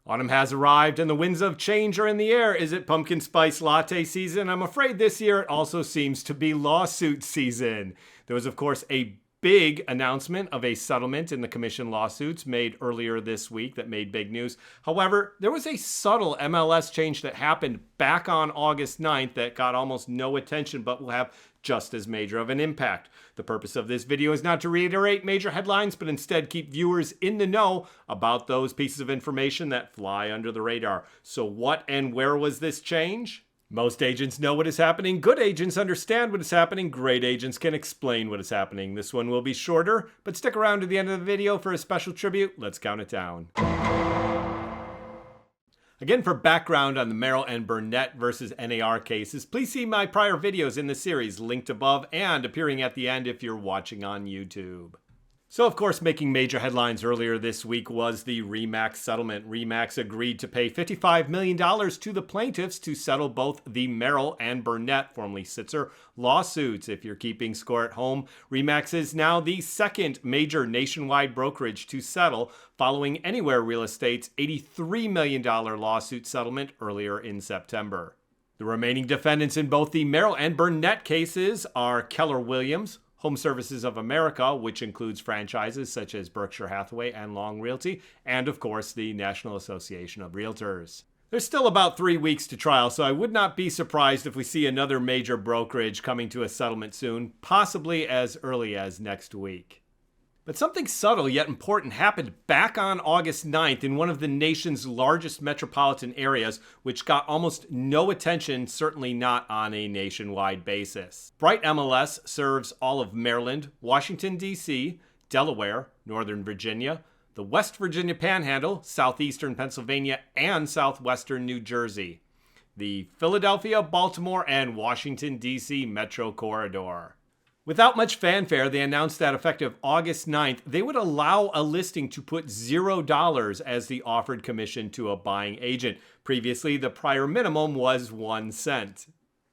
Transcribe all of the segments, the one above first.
Autumn has arrived and the winds of change are in the air. Is it pumpkin spice latte season? I'm afraid this year it also seems to be lawsuit season. There was, of course, a big announcement of a settlement in the commission lawsuits made earlier this week that made big news. However, there was a subtle MLS change that happened back on August 9th that got almost no attention but will have just as major of an impact. The purpose of this video is not to reiterate major headlines, but instead keep viewers in the know about those pieces of information that fly under the radar. So what and where was this change? Most agents know what is happening. Good agents understand what is happening. Great agents can explain what is happening. This one will be shorter, but stick around to the end of the video for a special tribute. Let's count it down. Again, for background on the Merrill and Burnett versus NAR cases, please see my prior videos in the series, linked above and appearing at the end if you're watching on YouTube. So, of course, making major headlines earlier this week was the RE/MAX settlement. RE/MAX agreed to pay $55 million to the plaintiffs to settle both the Merrill and Burnett, formerly Sitzer, lawsuits. If you're keeping score at home, RE/MAX is now the second major nationwide brokerage to settle, following Anywhere Real Estate's $83 million lawsuit settlement earlier in September. The remaining defendants in both the Merrill and Burnett cases are Keller Williams, Home Services of America, which includes franchises such as Berkshire Hathaway and Long Realty, and of course the National Association of Realtors. There's still about 3 weeks to trial, so I would not be surprised if we see another major brokerage coming to a settlement soon, possibly as early as next week. But something subtle yet important happened back on August 9th in one of the nation's largest metropolitan areas, which got almost no attention, certainly not on a nationwide basis. Bright MLS serves all of Maryland, Washington, D.C., Delaware, Northern Virginia, the West Virginia Panhandle, southeastern Pennsylvania, and southwestern New Jersey, the Philadelphia, Baltimore, and Washington, D.C. metro corridor. Without much fanfare, they announced that effective August 9th, they would allow a listing to put $0 as the offered commission to a buying agent. Previously, the prior minimum was 1 cent.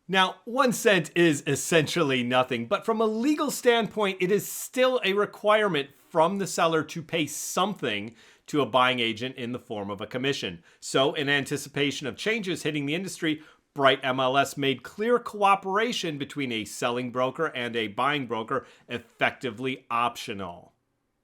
Now, 1 cent is essentially nothing, but from a legal standpoint, it is still a requirement from the seller to pay something to a buying agent in the form of a commission. So, in anticipation of changes hitting the industry, Bright MLS made clear cooperation between a selling broker and a buying broker effectively optional.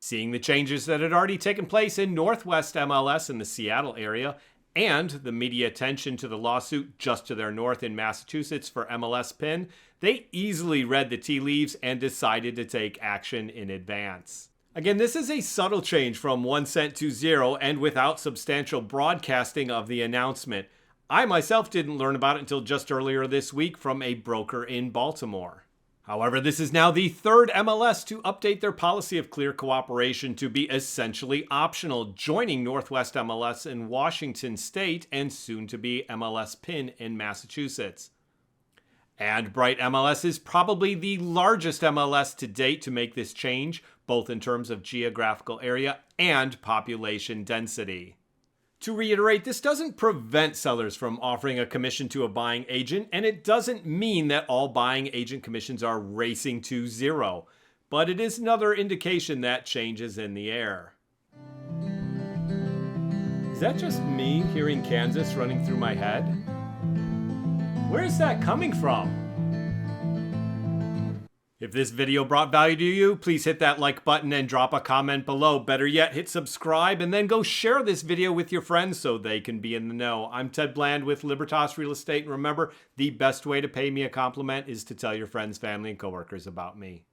Seeing the changes that had already taken place in Northwest MLS in the Seattle area, and the media attention to the lawsuit just to their north in Massachusetts for MLS PIN, they easily read the tea leaves and decided to take action in advance. Again, this is a subtle change from 1 cent to 0 and without substantial broadcasting of the announcement. I myself didn't learn about it until just earlier this week from a broker in Baltimore. However, this is now the third MLS to update their policy of clear cooperation to be essentially optional, joining Northwest MLS in Washington State and soon to be MLS PIN in Massachusetts. And Bright MLS is probably the largest MLS to date to make this change, both in terms of geographical area and population density. To reiterate, this doesn't prevent sellers from offering a commission to a buying agent, and it doesn't mean that all buying agent commissions are racing to 0, but it is another indication that change is in the air. Is that just me hearing Kansas running through my head? Where is that coming from? If this video brought value to you, please hit that like button and drop a comment below. Better yet, hit subscribe and then go share this video with your friends so they can be in the know. I'm Ted Bland with Libertas Real Estate, and remember, the best way to pay me a compliment is to tell your friends, family, and coworkers about me.